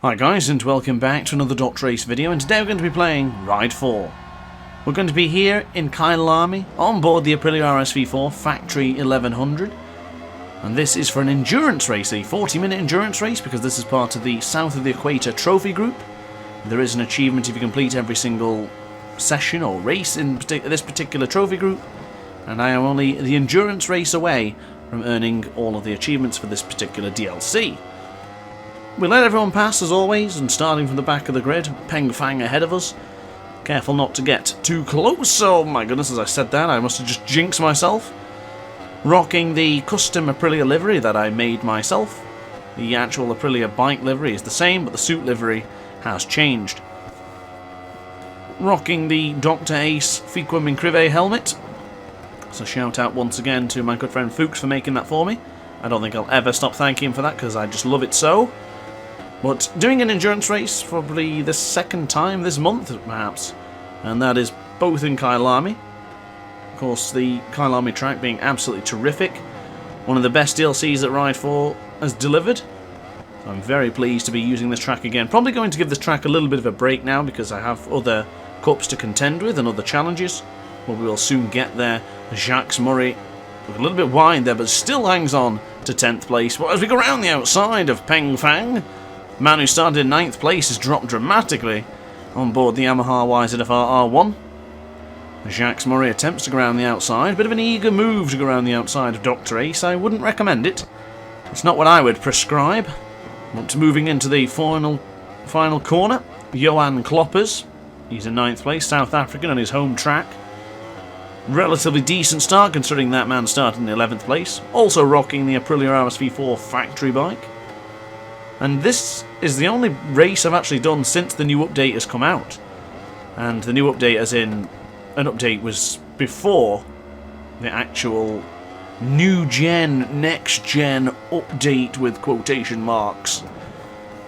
Hi guys, and welcome back to another DrAce video, and today we're going to be playing Ride 4. We're going to be here in Kyalami, on board the Aprilia RSV4 Factory 1100, and this is for an endurance race, a 40-minute endurance race, because this is part of the South of the Equator trophy group. There is an achievement if you complete every single session or race in this particular trophy group, and I am only the endurance race away from earning all of the achievements for this particular DLC. We let everyone pass as always, and starting from the back of the grid, Peng Fang ahead of us. Careful not to get too close. Oh my goodness, as I said that, I must have just jinxed myself. Rocking the custom Aprilia livery that I made myself. The actual Aprilia bike livery is the same, but the suit livery has changed. Rocking the DrAce Fiquum Incrive helmet. So shout out once again to my good friend Fuchs for making that for me. I don't think I'll ever stop thanking him for that because I just love it so. But doing an endurance race, probably the second time this month, perhaps. And that is both in Kyalami. Of course, the Kyalami track being absolutely terrific. One of the best DLCs that Ride 4 has delivered. So I'm very pleased to be using this track again. Probably going to give this track a little bit of a break now because I have other cups to contend with and other challenges. But we will soon get there. Jacques Murray, with a little bit wide there, but still hangs on to 10th place. But as we go around the outside of Peng Fang, the man who started in 9th place has dropped dramatically on board the Yamaha YZF-R R1. Jacques Murray attempts to go around the outside. Bit of an eager move to go around the outside of DrAce. I wouldn't recommend it. It's not what I would prescribe. But moving into the final corner, Johan Kloppers. He's in 9th place, South African on his home track. Relatively decent start considering that man started in 11th place. Also rocking the Aprilia RSV4 factory bike. And this is the only race I've actually done since the new update has come out. And the new update, as in an update, was before the actual new gen, next gen update with quotation marks.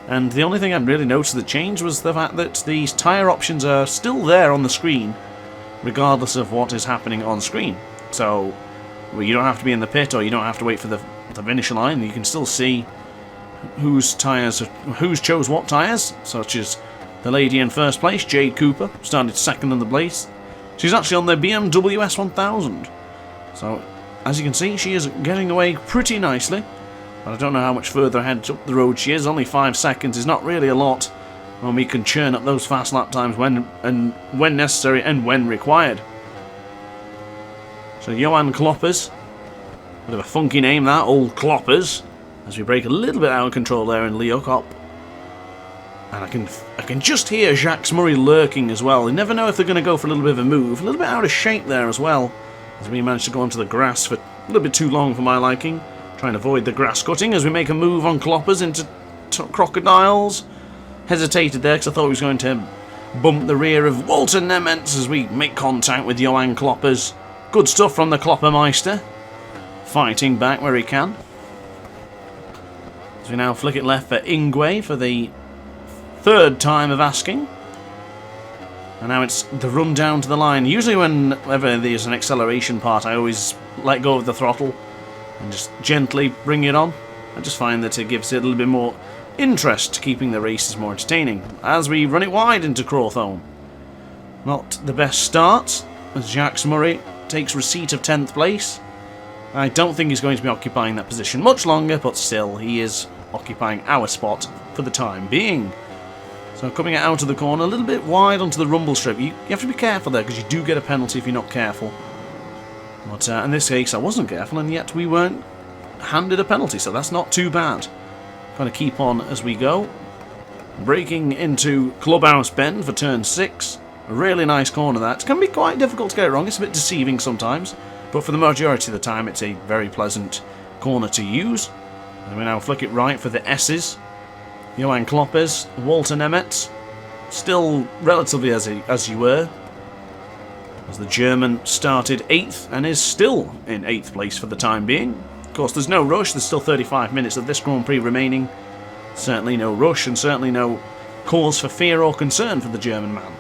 And the only thing I'd really noticed that changed was the fact that these tyre options are still there on the screen, regardless of what is happening on screen. So you don't have to be in the pit, or you don't have to wait for the finish line. You can still see whose chose what tyres, such as the lady in first place, Jade Cooper, started second in the place. She's actually on the BMW S1000. So, as you can see, she is getting away pretty nicely. But I don't know how much further ahead up the road she is. Only 5 seconds is not really a lot when we can churn up those fast lap times when necessary and when required. So Johan Kloppers, bit of a funky name that, Old Kloppers, as we break a little bit out of control there in Leo Cop. And I can just hear Jacques Murray lurking as well. You never know if they're going to go for a little bit of a move. A little bit out of shape there as well, as we managed to go onto the grass for a little bit too long for my liking. Trying to avoid the grass cutting as we make a move on Kloppers into crocodiles. Hesitated there because I thought he was going to bump the rear of Walter Nemetz as we make contact with Johan Kloppers. Good stuff from the Kloppermeister. Fighting back where he can. As we now flick it left for Ingwe for the third time of asking. And now it's the run down to the line. Usually whenever there's an acceleration part, I always let go of the throttle and just gently bring it on. I just find that it gives it a little bit more interest, keeping the races more entertaining. As we run it wide into Crowthorne. Not the best start, as Jacques Murray takes receipt of 10th place. I don't think he's going to be occupying that position much longer, but still, he is occupying our spot for the time being. So coming out of the corner, a little bit wide onto the rumble strip. You have to be careful there, because you do get a penalty if you're not careful. But in this case, I wasn't careful, and yet we weren't handed a penalty, so that's not too bad. Kind of keep on as we go. Braking into Clubhouse Bend for turn 6. A really nice corner that. It can be quite difficult to get it wrong. It's a bit deceiving sometimes. But for the majority of the time, it's a very pleasant corner to use. And we now flick it right for the S's. Johan Kloppers, Walter Nemetz, still relatively as you were. As the German started 8th and is still in 8th place for the time being. Of course, there's no rush. There's still 35 minutes of this Grand Prix remaining. Certainly no rush and certainly no cause for fear or concern for the German man.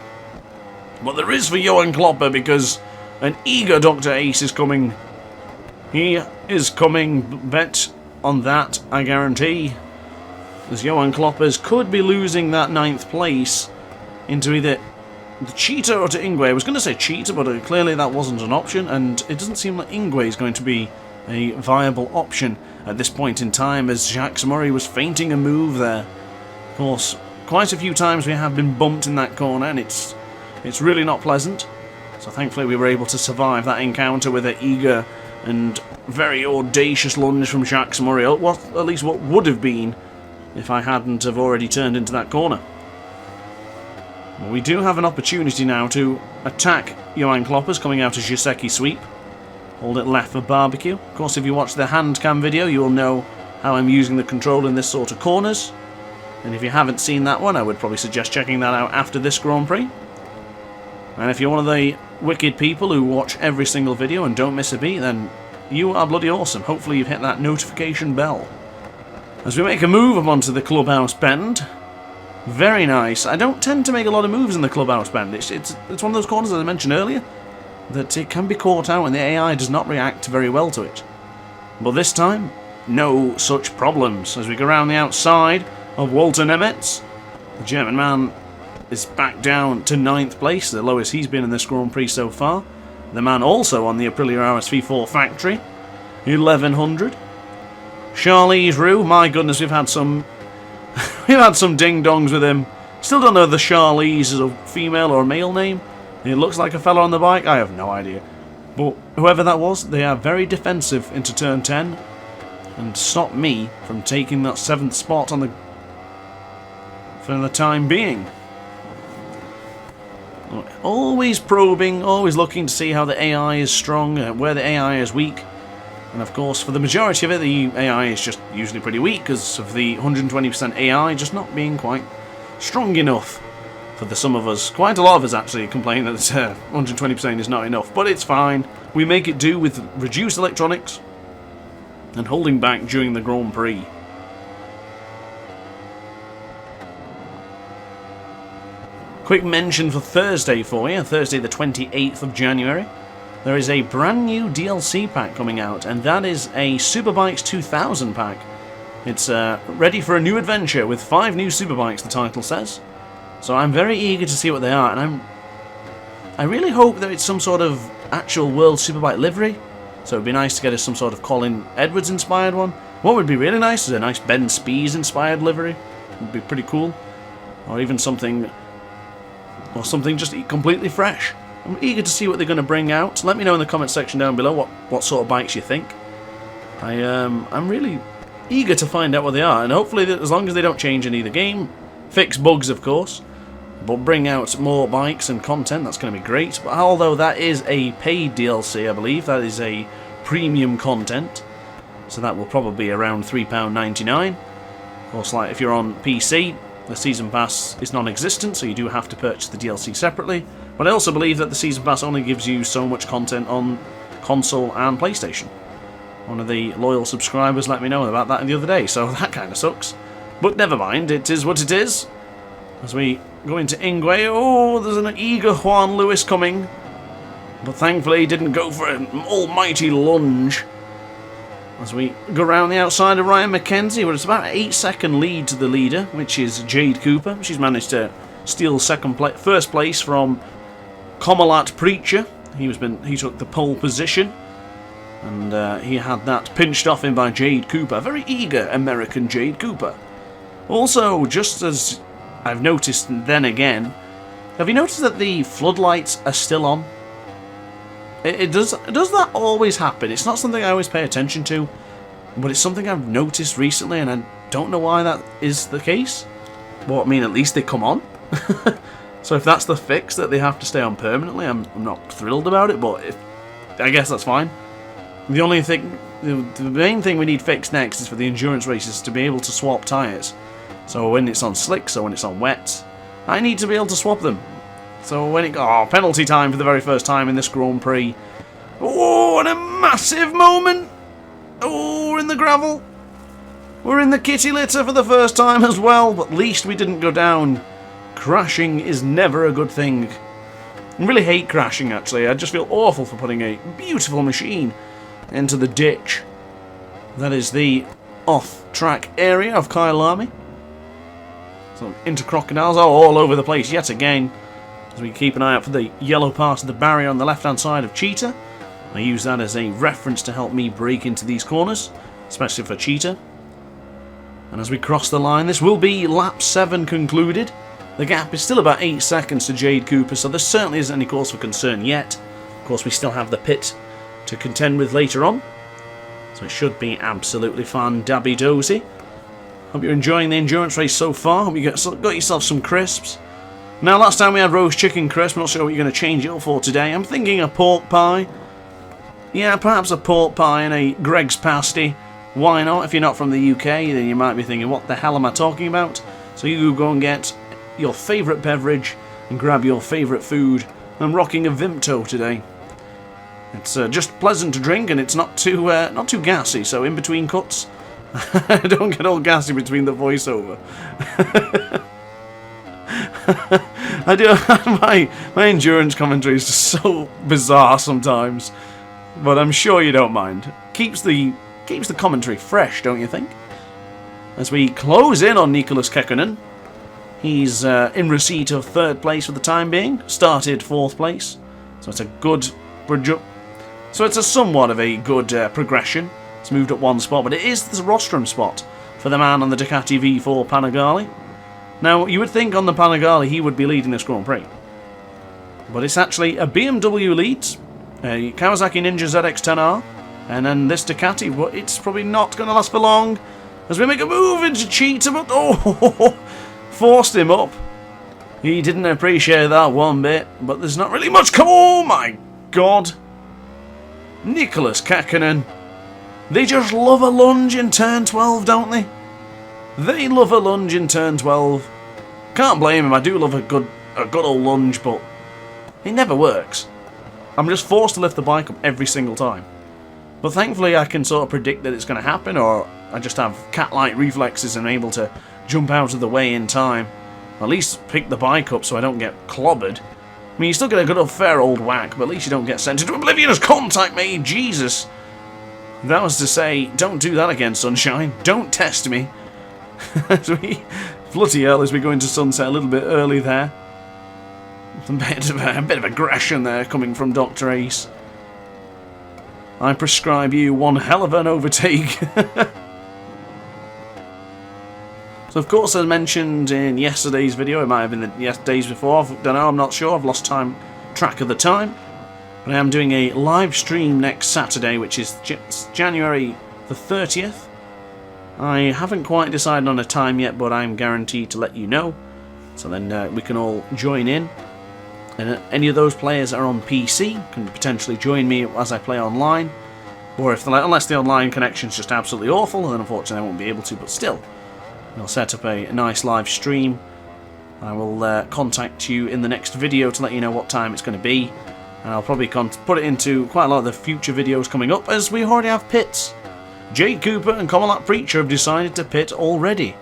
But there is for Johan Klopper, because an eager DrAce is coming. He is coming. Bet on that, I guarantee. as Johan Kloppers could be losing that 9th place into either the Cheetah or to Ingwe. I was going to say Cheetah, but clearly that wasn't an option, and it doesn't seem like Ingwe is going to be a viable option at this point in time, as Jacques Murray was feinting a move there. Of course, quite a few times we have been bumped in that corner, and it's really not pleasant. So thankfully we were able to survive that encounter with an eager and very audacious lunge from Jacques Murray, at least what would have been if I hadn't have already turned into that corner. Well, we do have an opportunity now to attack Johan Kloppers coming out of Joseki sweep. Hold it left for barbecue. Of course, if you watch the hand cam video, you will know how I'm using the control in this sort of corners. And if you haven't seen that one, I would probably suggest checking that out after this Grand Prix. And if you're one of the wicked people who watch every single video and don't miss a beat, then you are bloody awesome. Hopefully you've hit that notification bell. As we make a move up onto the clubhouse bend. Very nice. I don't tend to make a lot of moves in the clubhouse bend. It's one of those corners, as I mentioned earlier, that it can be caught out and the AI does not react very well to it. But this time, no such problems. As we go around the outside of Walter Nemetz, the German man is back down to 9th place, the lowest he's been in this Grand Prix so far. The man also on the Aprilia RSV4 factory, 1100. Charlize Roux, my goodness, we've had some ding-dongs with him. Still don't know if the Charlize is a female or a male name. It looks like a fella on the bike, I have no idea. But whoever that was, they are very defensive into turn 10 and stopped me from taking that 7th spot on for the time being. Always probing, always looking to see how the AI is strong, where the AI is weak. And of course, for the majority of it, the AI is just usually pretty weak because of the 120% AI just not being quite strong enough for the some of us. Quite a lot of us actually complain that 120% is not enough, but it's fine. We make it do with reduced electronics and holding back during the Grand Prix. Quick mention for Thursday for you, Thursday the 28th of January. There is a brand new DLC pack coming out, and that is a Superbikes 2000 pack. It's ready for a new adventure with 5 new Superbikes, the title says. So I'm very eager to see what they are, and I really hope that it's some sort of actual World Superbike livery. So it'd be nice to get us some sort of Colin Edwards inspired one. What would be really nice is a nice Ben Spies inspired livery. It would be pretty cool. Or even something just completely fresh. I'm eager to see what they're going to bring out. Let me know in the comment section down below what sort of bikes you think. I'm really eager to find out what they are, and hopefully as long as they don't change any of the game, fix bugs of course, but bring out more bikes and content, that's going to be great. But although that is a paid DLC, I believe, that is a premium content, so that will probably be around £3.99. Of course, like if you're on PC, the Season Pass is non-existent, so you do have to purchase the DLC separately. But I also believe that the Season Pass only gives you so much content on console and PlayStation. One of the loyal subscribers let me know about that the other day, so that kind of sucks. But never mind, it is what it is. As we go into Ingwe, oh, there's an eager Juan Lewis coming. But thankfully he didn't go for an almighty lunge. As we go around the outside of Ryan McKenzie, where it's about an 8-second lead to the leader, which is Jade Cooper. She's managed to steal first place from Komalat Preacher. He took the pole position, and he had that pinched off him by Jade Cooper. Very eager American Jade Cooper. Also, just as I've noticed then again, have you noticed that the floodlights are still on? Does that always happen? It's not something I always pay attention to, but it's something I've noticed recently, and I don't know why that is the case. Well, I mean, at least they come on. So if that's the fix, that they have to stay on permanently, I'm not thrilled about it, but I guess that's fine. The main thing we need fixed next is for the endurance races to be able to swap tyres. So when it's on slicks or when it's on wets, I need to be able to swap them. So when penalty time for the very first time in this Grand Prix. Oh, and a massive moment! Oh, we're in the gravel. We're in the kitty litter for the first time as well, but at least we didn't go down. Crashing is never a good thing. I really hate crashing, actually. I just feel awful for putting a beautiful machine into the ditch. That is the off-track area of Kyalami. So into crocodiles all over the place yet again. As we keep an eye out for the yellow part of the barrier on the left-hand side of cheetah. I use that as a reference to help me break into these corners, especially for cheetah. And as we cross the line, this will be lap 7 concluded. The gap is still about 8 seconds to Jade Cooper, so there certainly isn't any cause for concern yet. Of course, we still have the pit to contend with later on, so it should be absolutely fun, dabby dozy. Hope you're enjoying the endurance race so far. Hope you got yourself some crisps. Now, last time we had roast chicken crisp. I'm not sure what you're going to change it up for today. I'm thinking a pork pie. Yeah, perhaps a pork pie and a Greg's pasty. Why not? If you're not from the UK, then you might be thinking, what the hell am I talking about? So you go and get your favourite beverage and grab your favourite food. I'm rocking a Vimto today. It's just pleasant to drink, and it's not too gassy, so in between cuts, I don't get all gassy between the voiceover. I do. My endurance commentary is just so bizarre sometimes, but I'm sure you don't mind. Keeps the commentary fresh, don't you think? As we close in on Nicholas Kekkonen, he's in receipt of 3rd place for the time being. Started 4th place, so it's a good So it's a somewhat of a good progression. It's moved up 1 spot, but it is the rostrum spot for the man on the Ducati V4 Panigale. Now, you would think on the Panigale he would be leading this Grand Prix, but it's actually a BMW leads, a Kawasaki Ninja ZX-10R, and then this Ducati, but it's probably not going to last for long, as we make a move into Cheetah, but forced him up. He didn't appreciate that one bit, but there's not really much. Oh my god! Nicholas Kekkonen. They just love a lunge in turn 12, don't they? They love a lunge in turn 12. Can't blame him. I do love a good old lunge, but it never works. I'm just forced to lift the bike up every single time. But thankfully I can sort of predict that it's going to happen, or I just have cat-like reflexes and am able to jump out of the way in time. At least pick the bike up so I don't get clobbered. I mean, you still get a good old fair old whack, but at least you don't get sent into oblivion as contact made. Jesus. That was to say, don't do that again, Sunshine. Don't test me. Bloody hell, as we go into sunset a little bit early there. A bit of aggression there coming from DrAce. I prescribe you one hell of an overtake. So of course, as mentioned in yesterday's video, it might have been the days before, I don't know, I'm not sure, I've lost track of the time. But I am doing a live stream next Saturday, which is January the 30th. I haven't quite decided on a time yet, but I'm guaranteed to let you know. So then we can all join in. And any of those players that are on PC can potentially join me as I play online. Or unless the online connection is just absolutely awful, then unfortunately I won't be able to, but still. I'll set up a nice live stream. I will contact you in the next video to let you know what time it's going to be. And I'll probably put it into quite a lot of the future videos coming up, as we already have pits. Jade Cooper and Common Preacher have decided to pit already.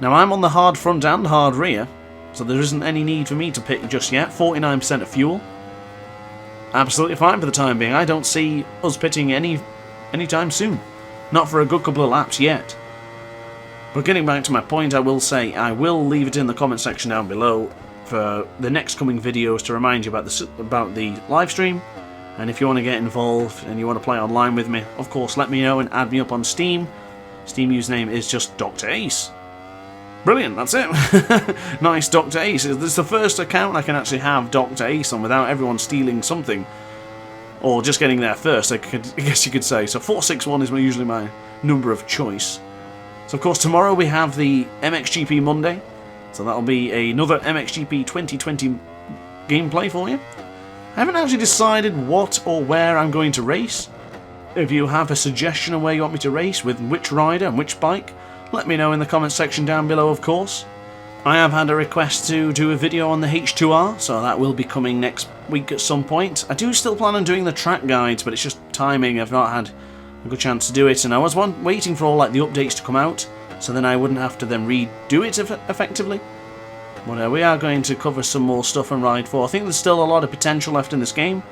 Now I'm on the hard front and hard rear, so there isn't any need for me to pit just yet. 49% of fuel. Absolutely fine for the time being. I don't see us pitting anytime soon. Not for a good couple of laps yet. But getting back to my point, I will say I will leave it in the comment section down below for the next coming videos to remind you about the live stream. And if you want to get involved and you want to play online with me, of course let me know and add me up on Steam. Steam username is just Dr. Ace. Brilliant, that's it. Nice, Dr. Ace. This is the first account I can actually have Dr. Ace on without everyone stealing something. Or just getting there first, I guess you could say. So 461 is usually my number of choice. So of course tomorrow we have the MXGP Monday. So that'll be another MXGP 2020 gameplay for you. I haven't actually decided what or where I'm going to race. If you have a suggestion of where you want me to race, with which rider and which bike, let me know in the comments section down below, of course. I have had a request to do a video on the H2R, so that will be coming next week at some point. I do still plan on doing the track guides, but it's just timing. I've not had a good chance to do it, and I was waiting for all the updates to come out, so then I wouldn't have to then redo it effectively. But we are going to cover some more stuff on Ride 4. I think there's still a lot of potential left in this game.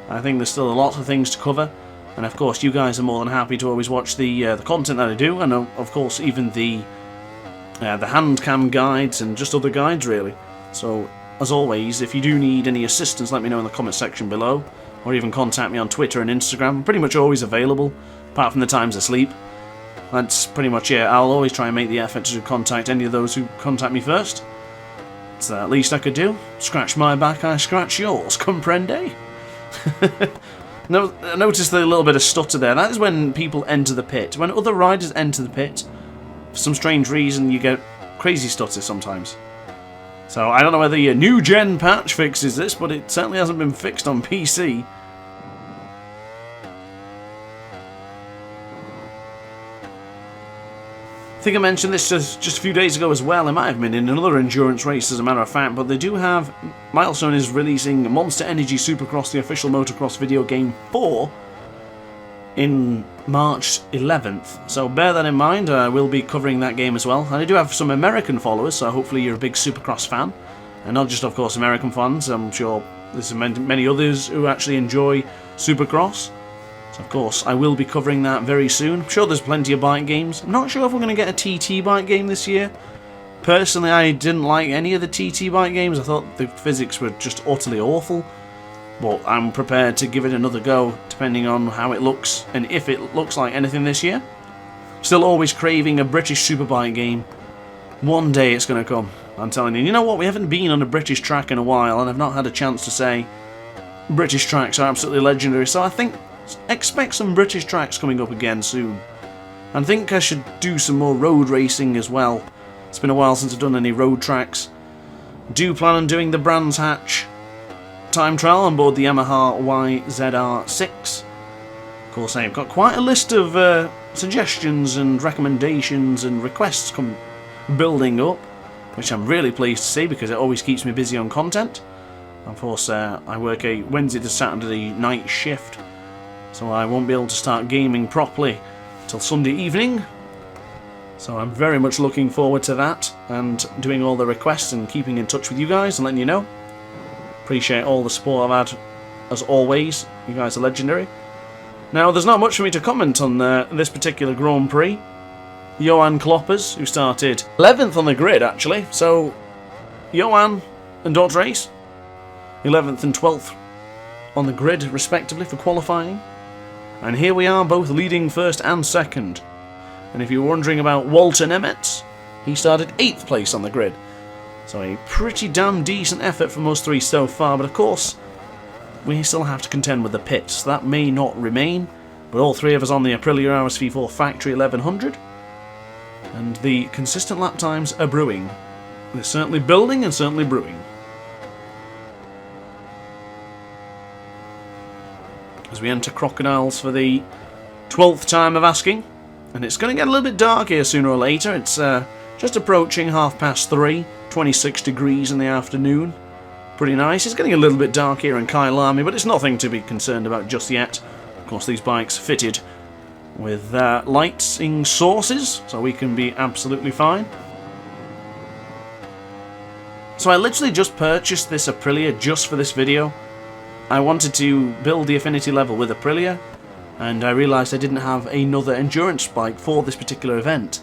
I think there's still a lot of things to cover. And of course, you guys are more than happy to always watch the content that I do. And of course, even the the hand cam guides, and just other guides really. So, as always, if you do need any assistance, let me know in the comment section below, or even contact me on Twitter and Instagram. I'm pretty much always available, apart from the times I sleep. That's pretty much it. I'll always try and make the effort to contact any of those who contact me first. It's the least I could do. Scratch my back, I scratch yours. Comprende? No, I noticed a little bit of stutter there. That is when people enter the pit. When other riders enter the pit, for some strange reason, you get crazy stutter sometimes. So I don't know whether your new gen patch fixes this, but it certainly hasn't been fixed on PC. I think I mentioned this just a few days ago as well. It might have been in another endurance race as a matter of fact, but they do have... Milestone is releasing Monster Energy Supercross, the official motocross video game 4, in March 11th. So bear that in mind, I will be covering that game as well. And I do have some American followers, so hopefully you're a big Supercross fan. And not just, of course, American fans. I'm sure there's many others who actually enjoy Supercross. So, of course, I will be covering that very soon. I'm sure there's plenty of bike games. I'm not sure if we're going to get a TT bike game this year. Personally, I didn't like any of the TT bike games. I thought the physics were just utterly awful. But I'm prepared to give it another go, depending on how it looks and if it looks like anything this year. Still always craving a British Superbike game. One day it's going to come, I'm telling you. You know what, we haven't been on a British track in a while, and I've not had a chance to say British tracks are absolutely legendary, so I think expect some British tracks coming up again soon. And I think I should do some more road racing as well. It's been a while since I've done any road tracks. Do plan on doing the Brands Hatch time trial on board the Yamaha YZR6. Of course, I've got quite a list of suggestions and recommendations and requests building up, which I'm really pleased to see because it always keeps me busy on content. Of course, I work a Wednesday to Saturday night shift, so I won't be able to start gaming properly till Sunday evening. So I'm very much looking forward to that and doing all the requests and keeping in touch with you guys and letting you know. Appreciate all the support I've had, as always. You guys are legendary. Now, there's not much for me to comment on this particular Grand Prix. Johan Kloppers, who started 11th on the grid, actually. So, Johan and DrAce, 11th and 12th on the grid, respectively, for qualifying. And here we are, both leading first and second. And if you're wondering about Walter Nemetz, he started 8th place on the grid. So a pretty damn decent effort from us three so far, but of course, we still have to contend with the pits. That may not remain, but all three of us on the Aprilia RSV4 Factory 1100. And the consistent lap times are brewing. They're certainly building and certainly brewing. As we enter Crocodiles for the 12th time of asking. And it's going to get a little bit dark here sooner or later. It's just approaching 3:30, 26 degrees in the afternoon. Pretty nice. It's getting a little bit dark here in Kyalami, but it's nothing to be concerned about just yet. Of course, these bikes fitted with lighting sources, so we can be absolutely fine. So I literally just purchased this Aprilia just for this video. I wanted to build the affinity level with Aprilia, and I realised I didn't have another endurance bike for this particular event.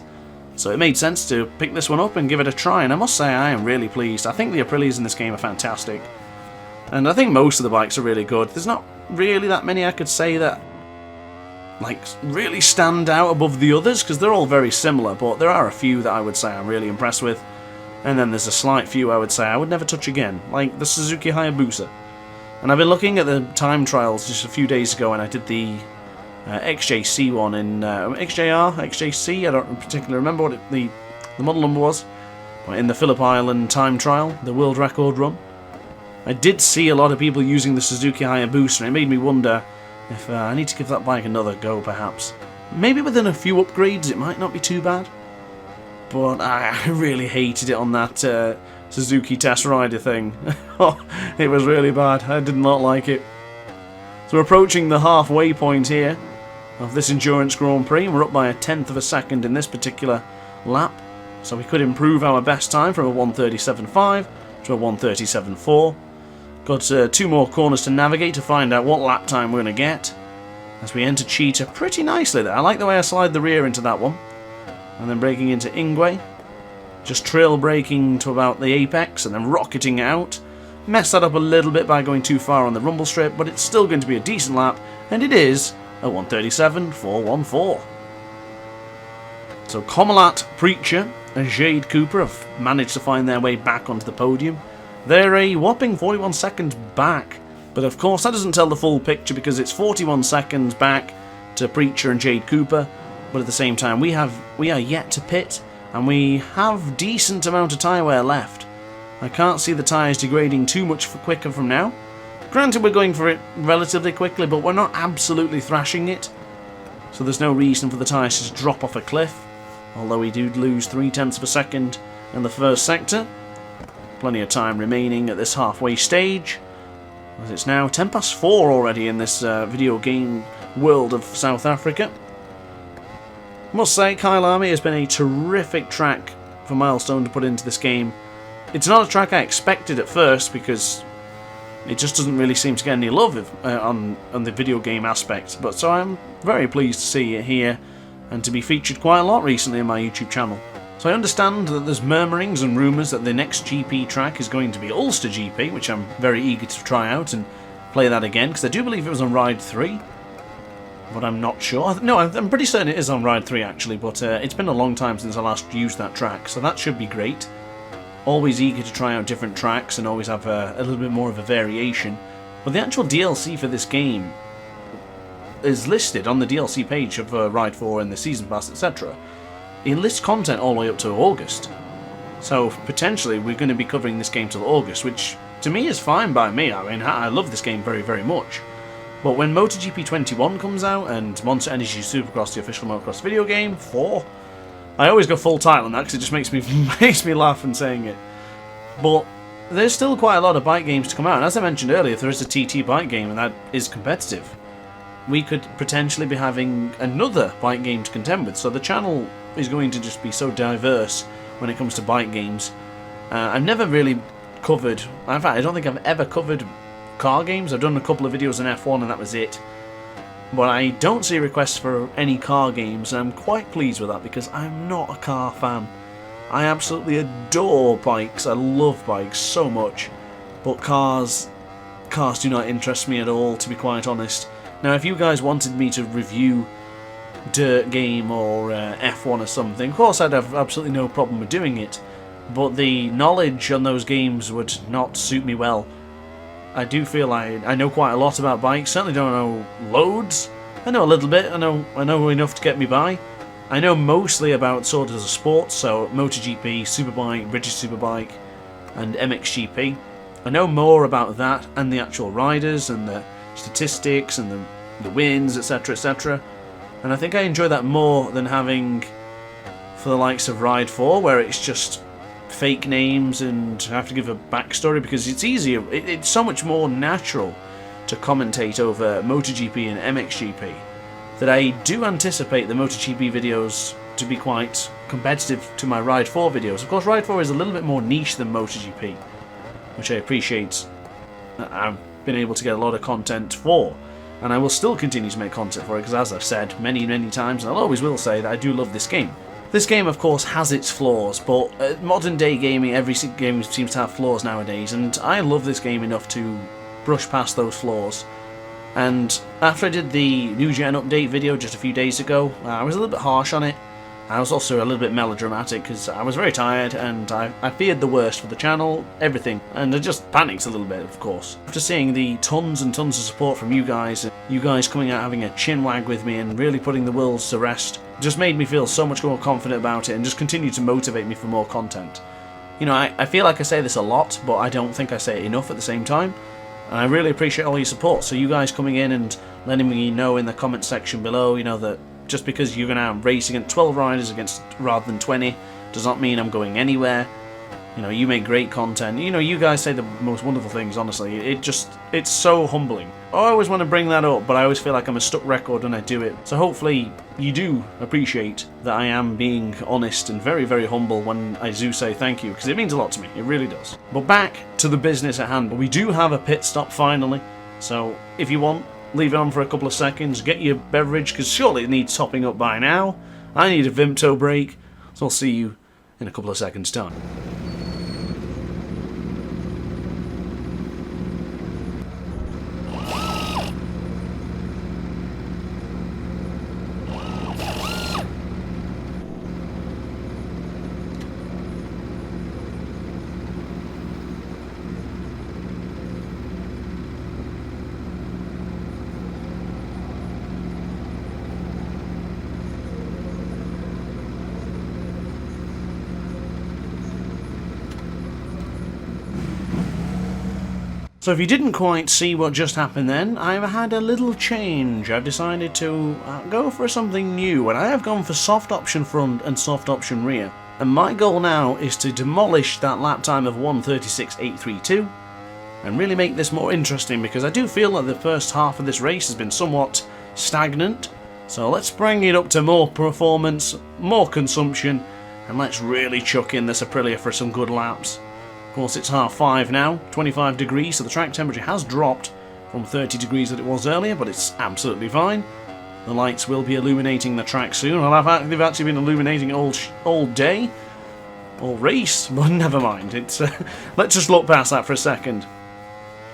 So it made sense to pick this one up and give it a try, and I must say I am really pleased. I think the Aprilias in this game are fantastic. And I think most of the bikes are really good. There's not really that many I could say that really stand out above the others, because they're all very similar, but there are a few that I would say I'm really impressed with. And then there's a slight few I would say I would never touch again, like the Suzuki Hayabusa. And I've been looking at the time trials just a few days ago, and I did the XJC one in XJC, I don't particularly remember what the model number was, but in the Phillip Island time trial, the world record run. I did see a lot of people using the Suzuki Hayabusa, and it made me wonder if I need to give that bike another go, perhaps. Maybe within a few upgrades it might not be too bad, but I really hated it on that Suzuki Test Rider thing. It was really bad. I did not like it. So we're approaching the halfway point here of this Endurance Grand Prix. We're up by 1/10 of a second in this particular lap, so we could improve our best time from a 1:37.5 to a 1:37.4. Got 2 more corners to navigate to find out what lap time we're going to get as we enter Cheetah pretty nicely there. I like the way I slide the rear into that one, and then braking into Ingwe. just trail braking to about the apex and then rocketing out. Messed that up a little bit by going too far on the rumble strip, but it's still going to be a decent lap, and it is a 1:37.414. So Comalat, Preacher, and Jade Cooper have managed to find their way back onto the podium. They're a whopping 41 seconds back, but of course that doesn't tell the full picture because it's 41 seconds back to Preacher and Jade Cooper, but at the same time we are yet to pit, and we have decent amount of tyre wear left. I can't see the tyres degrading too much quicker from now. Granted, we're going for it relatively quickly, but we're not absolutely thrashing it, so there's no reason for the tyres to drop off a cliff, although we do lose 0.3 of a second in the first sector. Plenty of time remaining at this halfway stage, as it's now 4:10 already in this video game world of South Africa. I must say, Kyalami has been a terrific track for Milestone to put into this game. It's not a track I expected at first because it just doesn't really seem to get any love on the video game aspect, but so I'm very pleased to see it here and to be featured quite a lot recently on my YouTube channel. So I understand that there's murmurings and rumours that the next GP track is going to be Ulster GP, which I'm very eager to try out and play that again, because I do believe it was on Ride 3, but I'm not sure. No, I'm pretty certain it is on Ride 3 actually, but it's been a long time since I last used that track, so that should be great. Always eager to try out different tracks and always have a little bit more of a variation. But the actual DLC for this game is listed on the DLC page of Ride 4 and the Season Pass, etc. It lists content all the way up to August. So potentially we're going to be covering this game till August, which to me is fine by me. I mean, I love this game very, very much. But when MotoGP 21 comes out and Monster Energy Supercross, the official motocross video game, 4... I always go full title on that because it just makes me laugh when saying it. But there's still quite a lot of bike games to come out, and as I mentioned earlier, if there is a TT bike game and that is competitive, we could potentially be having another bike game to contend with. So the channel is going to just be so diverse when it comes to bike games. I've never really covered, in fact I don't think I've ever covered car games. I've done a couple of videos on F1 and that was it. But I don't see requests for any car games, and I'm quite pleased with that because I'm not a car fan. I absolutely adore bikes, I love bikes so much, but cars do not interest me at all, to be quite honest. Now if you guys wanted me to review Dirt Game or F1 or something, of course I'd have absolutely no problem with doing it, but the knowledge on those games would not suit me well. I do feel I know quite a lot about bikes. Certainly don't know loads. I know a little bit. I know enough to get me by. I know mostly about sort of sports, so MotoGP, Superbike, British Superbike, and MXGP. I know more about that and the actual riders and the statistics and the wins, etc., etc. And I think I enjoy that more than having for the likes of Ride 4, where it's just fake names and have to give a backstory, because it's easier, it's so much more natural to commentate over MotoGP and MXGP that I do anticipate the MotoGP videos to be quite competitive to my Ride 4 videos. Of course Ride 4 is a little bit more niche than MotoGP, which I appreciate. I've been able to get a lot of content for, and I will still continue to make content for it because, as I've said many times, and I always will say, that I do love this game. This game, of course, has its flaws, but modern day gaming, every game seems to have flaws nowadays, and I love this game enough to brush past those flaws. And after I did the New Gen update video just a few days ago, I was a little bit harsh on it. I was also a little bit melodramatic because I was very tired and I feared the worst for the channel, everything, and I just panicked a little bit, of course. After seeing the tons and tons of support from you guys coming out having a chin wag with me and really putting the worlds to rest, just made me feel so much more confident about it and just continued to motivate me for more content. You know, I feel like I say this a lot, but I don't think I say it enough at the same time, and I really appreciate all your support. So you guys coming in and letting me know in the comment section below, you know, that just because you're going to race against 12 riders rather than 20 does not mean I'm going anywhere. You know, you make great content. You know, you guys say the most wonderful things, honestly. It's so humbling. I always want to bring that up, but I always feel like I'm a stuck record when I do it. So hopefully you do appreciate that I am being honest and very, very humble when I do say thank you, because it means a lot to me. It really does. But back to the business at hand. But we do have a pit stop finally. So if you want, leave it on for a couple of seconds, get your beverage, because surely it needs topping up by now. I need a Vimto break, so I'll see you in a couple of seconds' time. So if you didn't quite see what just happened then, I've had a little change. I've decided to go for something new, and I have gone for soft option front and soft option rear. And my goal now is to demolish that lap time of 1:36.832 and really make this more interesting, because I do feel that the first half of this race has been somewhat stagnant. So let's bring it up to more performance, more consumption, and let's really chuck in this Aprilia for some good laps. Of course, it's 5:30 now, 25 degrees, so the track temperature has dropped from 30 degrees that it was earlier, but it's absolutely fine. The lights will be illuminating the track soon. Well, they've actually been illuminating it all day, all race, but never mind. Let's just look past that for a second.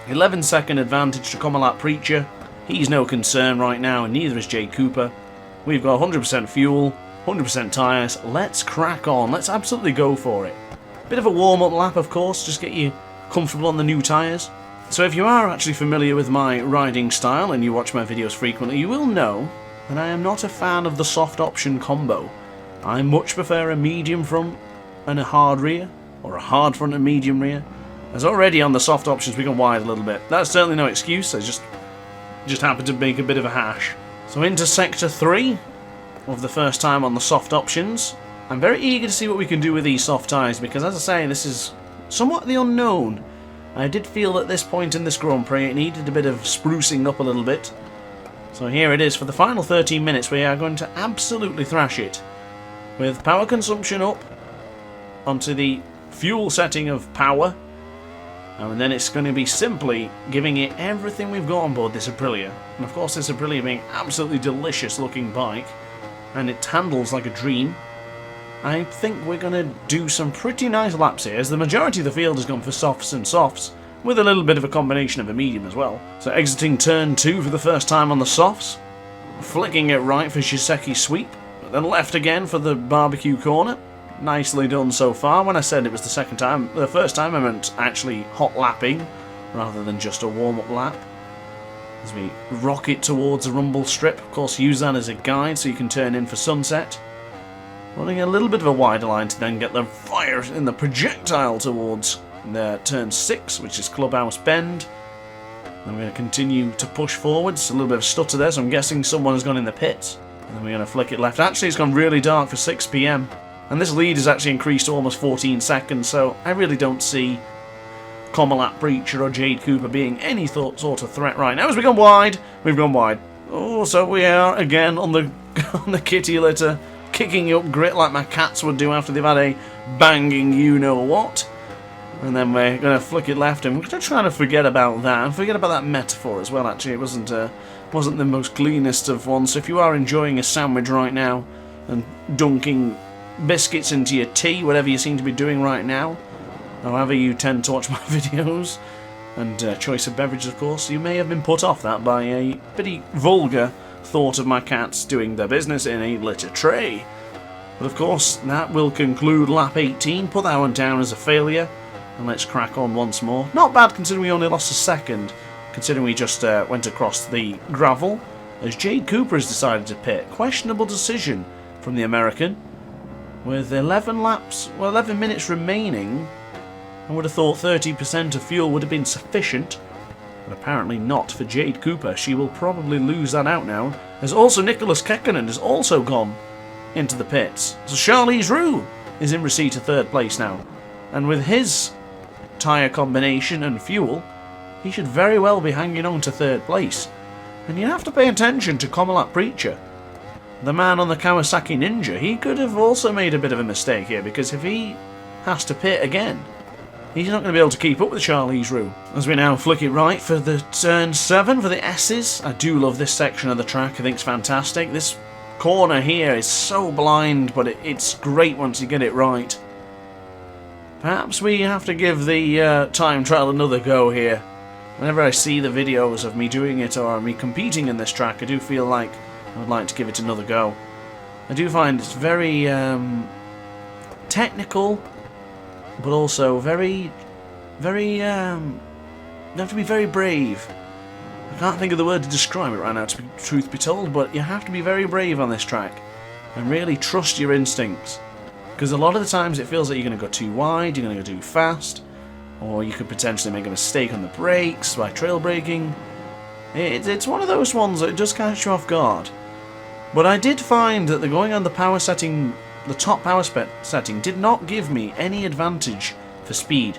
11-second advantage to Comelap Preacher. He's no concern right now, and neither is Jade Cooper. We've got 100% fuel, 100% tyres. Let's crack on. Let's absolutely go for it. Bit of a warm-up lap, of course, just get you comfortable on the new tyres. So if you are actually familiar with my riding style and you watch my videos frequently, you will know that I am not a fan of the soft option combo. I much prefer a medium front and a hard rear, or a hard front and medium rear. As already on the soft options we gone wide a little bit. That's certainly no excuse, I just happened to make a bit of a hash. So into sector 3 of the first time on the soft options. I'm very eager to see what we can do with these soft tyres, because as I say, this is somewhat the unknown. I did feel at this point in this Grand Prix it needed a bit of sprucing up a little bit. So here it is for the final 13 minutes. We are going to absolutely thrash it. With power consumption up onto the fuel setting of power. And then it's going to be simply giving it everything we've got on board this Aprilia. And of course this Aprilia being absolutely delicious looking bike. And it handles like a dream. I think we're going to do some pretty nice laps here, as the majority of the field has gone for softs and softs, with a little bit of a combination of a medium as well. So exiting turn 2 for the first time on the softs, flicking it right for Shiseki sweep, but then left again for the barbecue corner. Nicely done so far. When I said it was the first time I meant actually hot lapping, rather than just a warm-up lap. As we rocket towards the rumble strip, of course use that as a guide so you can turn in for sunset. Running a little bit of a wider line to then get the fire in the projectile towards turn 6, which is Clubhouse Bend. Then we're going to continue to push forwards. A little bit of stutter there, so I'm guessing someone has gone in the pits. And then we're going to flick it left. Actually, it's gone really dark for 6 PM. And this lead has actually increased to almost 14 seconds, so I really don't see Comelap Preacher or Jade Cooper being any sort of threat right now. As we've gone wide, Oh, so we are again on the kitty litter, kicking up grit like my cats would do after they've had a banging you-know-what. And then we're going to flick it left, and we're going to try to forget about that, and forget about that metaphor as well, actually. It wasn't the most cleanest of ones. So if you are enjoying a sandwich right now, and dunking biscuits into your tea, whatever you seem to be doing right now, however you tend to watch my videos, and choice of beverages, of course, you may have been put off that by a pretty vulgar thought of my cats doing their business in a litter tray. But of course, that will conclude lap 18. Put that one down as a failure, and let's crack on once more. Not bad considering we only lost a second, considering we just went across the gravel, as Jade Cooper has decided to pit. Questionable decision from the American. With 11 minutes remaining, I would have thought 30% of fuel would have been sufficient. But apparently not for Jade Cooper. She will probably lose that out now, as also Nicholas Kekkonen has also gone into the pits. So Charlize Roux is in receipt of 3rd place now, and with his tyre combination and fuel, he should very well be hanging on to 3rd place. And you have to pay attention to Comelap Preacher, the man on the Kawasaki Ninja. He could have also made a bit of a mistake here, because if he has to pit again, he's not going to be able to keep up with Charlize Roux. As we now flick it right for the turn 7 for the S's. I do love this section of the track. I think it's fantastic. This corner here is so blind, but it's great once you get it right. Perhaps we have to give the time trial another go here. Whenever I see the videos of me doing it or me competing in this track, I do feel like I would like to give it another go. I do find it's very technical, but also very, very, you have to be very brave. I can't think of the word to describe it right now, to be truth be told, but you have to be very brave on this track and really trust your instincts. Because a lot of the times it feels like you're going to go too wide, you're going to go too fast, or you could potentially make a mistake on the brakes by trail braking. It's one of those ones that does catch you off guard. But I did find that the going on the power setting, the top power setting, did not give me any advantage for speed.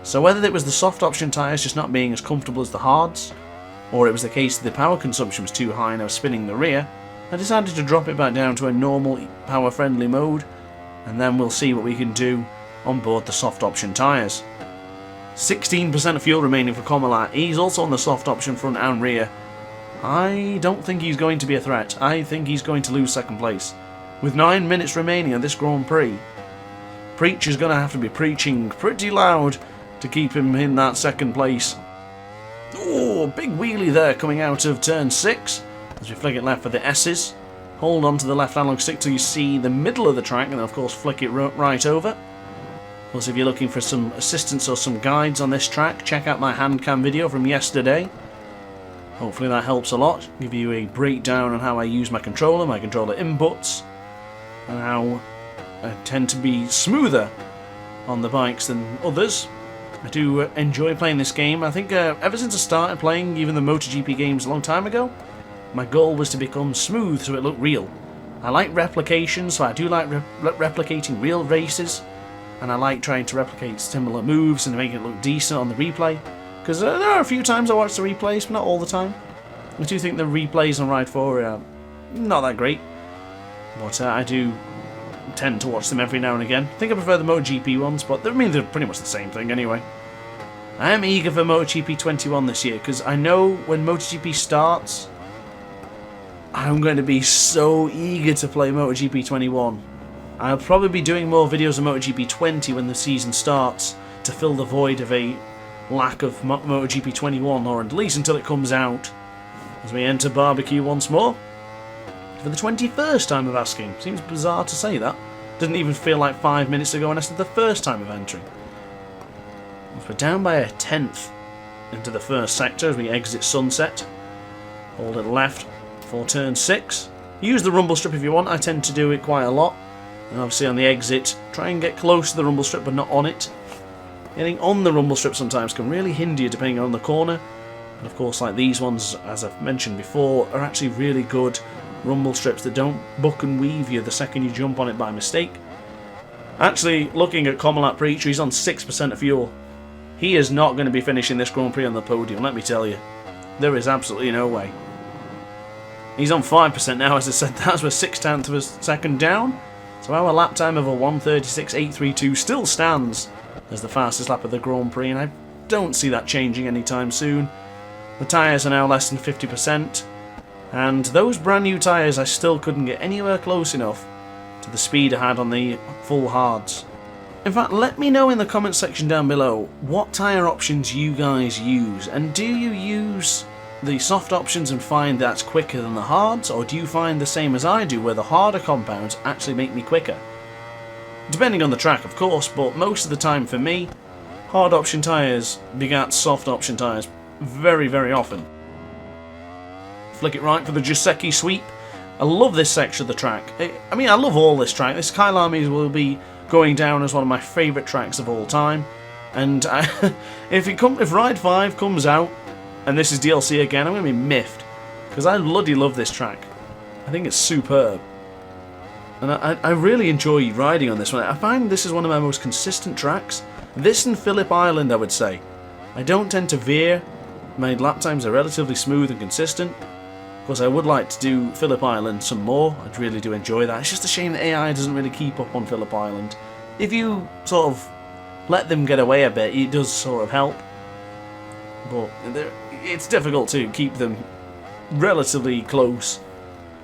So whether it was the soft option tyres just not being as comfortable as the hards, or it was the case that the power consumption was too high and I was spinning the rear, I decided to drop it back down to a normal power friendly mode, and then we'll see what we can do on board the soft option tyres. 16% of fuel remaining for Kyalami. He's also on the soft option front and rear. I don't think he's going to be a threat. I think he's going to lose second place. With 9 minutes remaining on this Grand Prix, Preacher's going to have to be preaching pretty loud to keep him in that second place. Oh, big wheelie there coming out of turn 6 as we flick it left for the S's. Hold on to the left analog stick till you see the middle of the track, and then of course flick it right over. Plus, if you're looking for some assistance or some guides on this track, check out my hand cam video from yesterday. Hopefully that helps a lot. Give you a breakdown on how I use my controller inputs, and how I tend to be smoother on the bikes than others. I do enjoy playing this game. I think ever since I started playing even the MotoGP games a long time ago, my goal was to become smooth so it looked real. I like replication, so I do like replicating real races, and I like trying to replicate similar moves and make it look decent on the replay. Because there are a few times I watch the replays, but not all the time. I do think the replays on Ride 4 are not that great, but I do tend to watch them every now and again. I think I prefer the MotoGP ones, but they're pretty much the same thing anyway. I am eager for MotoGP 21 this year, because I know when MotoGP starts, I'm going to be so eager to play MotoGP 21. I'll probably be doing more videos of MotoGP 20 when the season starts to fill the void of a lack of MotoGP 21, or at least until it comes out, as we enter barbecue once more. For the 21st time of asking. Seems bizarre to say that. Didn't even feel like 5 minutes ago when I said the first time of entering. We're down by a 10th into the first sector as we exit Sunset. Hold it left for turn 6. Use the rumble strip if you want. I tend to do it quite a lot. And obviously on the exit, try and get close to the rumble strip but not on it. Getting on the rumble strip sometimes can really hinder you depending on the corner. And of course, like these ones, as I've mentioned before, are actually really good rumble strips that don't buck and weave you the second you jump on it by mistake. Actually, looking at Kyalami Preacher, he's on 6% of fuel. He is not going to be finishing this Grand Prix on the podium, let me tell you. There is absolutely no way. He's on 5% now, as I said, that's we're 6/10 of a second down. So our lap time of a 1:36.832 still stands as the fastest lap of the Grand Prix, and I don't see that changing anytime soon. The tyres are now less than 50%, and those brand new tyres I still couldn't get anywhere close enough to the speed I had on the full hards. In fact, let me know in the comments section down below what tyre options you guys use, and do you use the soft options and find that's quicker than the hards, or do you find the same as I do where the harder compounds actually make me quicker? Depending on the track of course, but most of the time for me, hard option tyres begat soft option tyres very, very often. Flick it right for the Giuseppe sweep. I love this section of the track. I mean, I love all this track. This Kyalami will be going down as one of my favourite tracks of all time. And if Ride 5 comes out, and this is DLC again, I'm going to be miffed. Because I bloody love this track. I think it's superb. And I really enjoy riding on this one. I find this is one of my most consistent tracks. This and Phillip Island, I would say. I don't tend to veer. My lap times are relatively smooth and consistent. Of course, I would like to do Phillip Island some more. I really do enjoy that. It's just a shame that AI doesn't really keep up on Phillip Island. If you sort of let them get away a bit, it does sort of help. But it's difficult to keep them relatively close,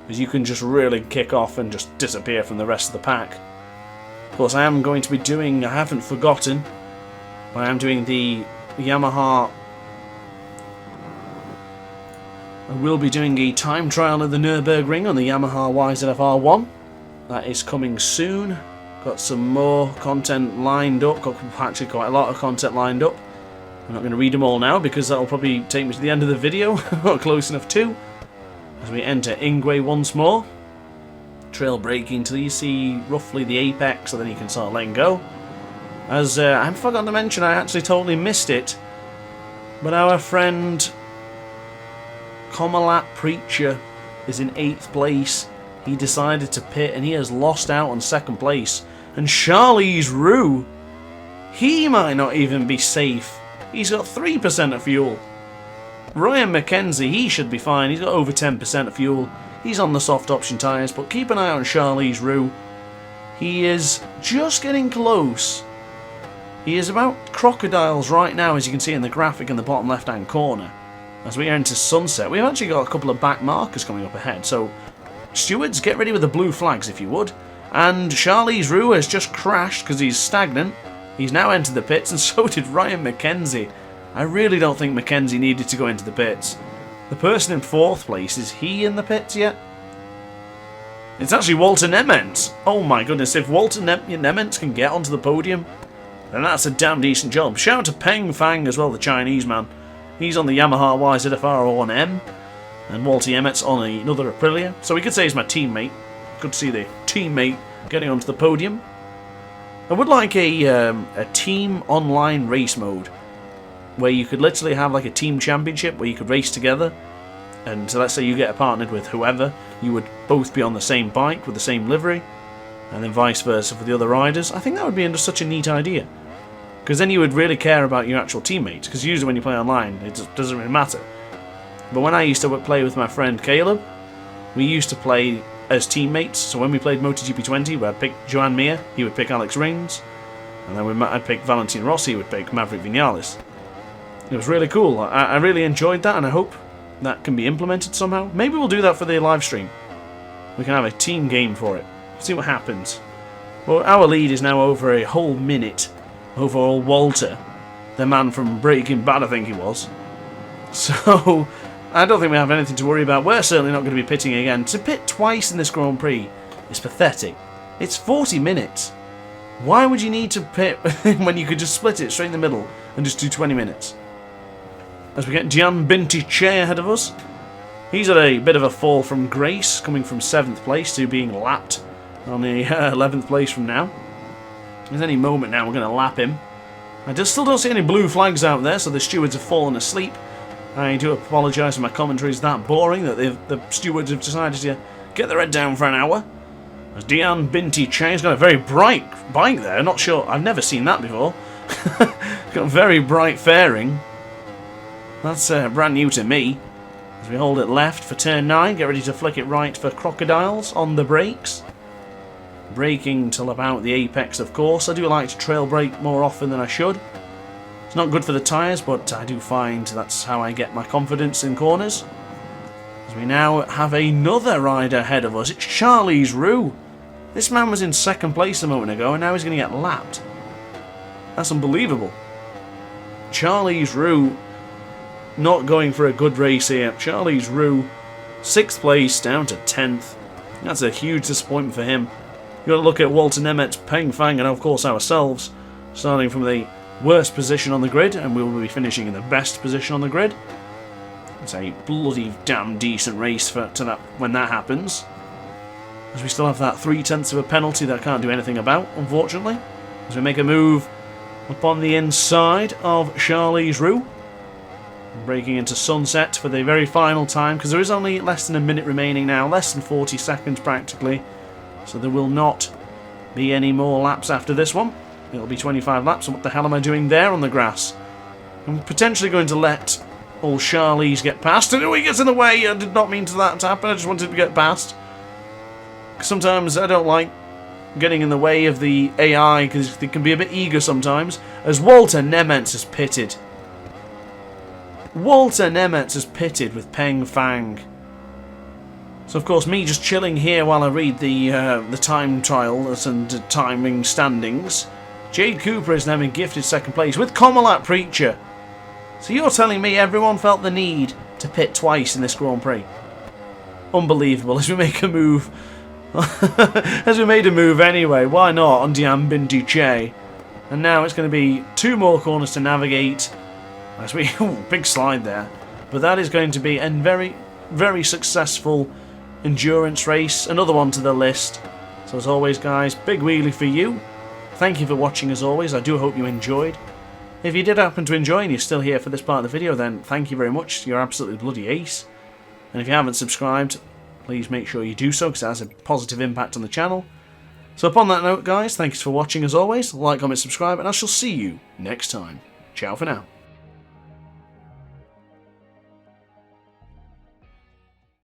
because you can just really kick off and just disappear from the rest of the pack. course, I am going to be doing, I haven't forgotten, but I am doing the Yamaha. I will be doing a time trial of the Nürburgring on the Yamaha YZF-R1. That is coming soon. Got some more content lined up, got actually quite a lot of content lined up. I'm not going to read them all now because that will probably take me to the end of the video, not close enough to. As we enter Ingwe once more. Trail braking till you see roughly the apex, so then you can start letting go. As I forgot to mention, I actually totally missed it, but our friend Komalat Preacher is in 8th place. He decided to pit and he has lost out on 2nd place. And Charlize Roux, he might not even be safe. He's got 3% of fuel. Ryan McKenzie, he should be fine. He's got over 10% of fuel. He's on the soft option tyres, but keep an eye on Charlize Roux. He is just getting close. He is about crocodiles right now, as you can see in the graphic in the bottom left-hand corner. As we enter sunset, we've actually got a couple of back markers coming up ahead, so stewards, get ready with the blue flags if you would. And Charlize Roux has just crashed because he's stagnant. He's now entered the pits, and so did Ryan McKenzie. I really don't think McKenzie needed to go into the pits. The person in 4th place, is he in the pits yet? It's actually Walter Nemeth. Oh my goodness, if Walter Nemeth can get onto the podium, then that's a damn decent job. Shout out to Peng Fang as well, the Chinese man. He's on the Yamaha YZF-R1M, and Walter Nemeth's on another Aprilia. So we could say he's my teammate. Good to see the teammate getting onto the podium. I would like a team online race mode, where you could literally have like a team championship where you could race together. And so let's say you get partnered with whoever, you would both be on the same bike with the same livery, and then vice versa for the other riders. I think that would be such a neat idea, because then you would really care about your actual teammates, because usually when you play online it just doesn't really matter. But when I used to play with my friend Caleb, we used to play as teammates. So when we played MotoGP 20, where I'd pick Joan Mir, he would pick Alex Rins, and then I'd pick Valentino Rossi, he would pick Maverick Vinales. It was really cool. I really enjoyed that, and I hope that can be implemented somehow. Maybe we'll do that for the live stream. We can have a team game for it. See what happens. Well, our lead is now over a whole minute over old Walter, the man from Breaking Bad, I think he was. So I don't think we have anything to worry about. We're certainly not going to be pitting again. To pit twice in this Grand Prix is pathetic. It's 40 minutes. Why would you need to pit when you could just split it straight in the middle and just do 20 minutes? As we get Gian Binti Che ahead of us. He's had a bit of a fall from grace, coming from 7th place to being lapped on the 11th place from now. There's any moment now we're going to lap him. I still don't see any blue flags out there, so the stewards have fallen asleep. I do apologise if my commentary is that boring that the stewards have decided to get their head down for an hour. As Gian Binti Che's got a very bright bike there, not sure, I've never seen that before. Got a very bright fairing. That's brand new to me. As we hold it left for turn 9, get ready to flick it right for crocodiles on the brakes. Braking till about the apex, of course. I do like to trail brake more often than I should. It's not good for the tyres, but I do find that's how I get my confidence in corners. As we now have another rider ahead of us, it's Charlize Roux. This man was in 2nd place a moment ago, and now he's going to get lapped. That's unbelievable. Charlize Roux not going for a good race here. Charlize Roux, 6th place, down to 10th. That's a huge disappointment for him. You've got to look at Walter Nemeth, Peng Fang, and of course ourselves, starting from the worst position on the grid, and we will be finishing in the best position on the grid. It's a bloody damn decent race when that happens. As we still have that 0.3 of a penalty that I can't do anything about, unfortunately. As we make a move up on the inside of Charlize Roux. Breaking into sunset for the very final time, because there is only less than a minute remaining now, less than 40 seconds practically. So there will not be any more laps after this one. It'll be 25 laps, and what the hell am I doing there on the grass? I'm potentially going to let old Charlize get past, and he gets in the way. I did not mean for that to happen, I just wanted to get past. Sometimes I don't like getting in the way of the AI, because they can be a bit eager sometimes, as Walter Nemeth has pitted. Walter Nemeth has pitted with Peng Fang. So of course, me just chilling here while I read the time trials and timing standings. Jade Cooper has now been gifted second place with Comalat Preacher. So you're telling me everyone felt the need to pit twice in this Grand Prix? Unbelievable. As we make a move, as we made a move anyway. Why not on Diambin Duce? And now it's going to be 2 more corners to navigate. As we big slide there, but that is going to be a very, very successful endurance race. Another one to the list. So as always, guys, big wheelie for you. Thank you for watching as always. I do hope you enjoyed. If you did happen to enjoy and you're still here for this part of the video, then thank you very much. You're absolutely bloody ace. And if you haven't subscribed, please make sure you do so, because it has a positive impact on the channel. So upon that note, guys, thanks for watching as always. Like, comment, subscribe, and I shall see you next time. Ciao for now.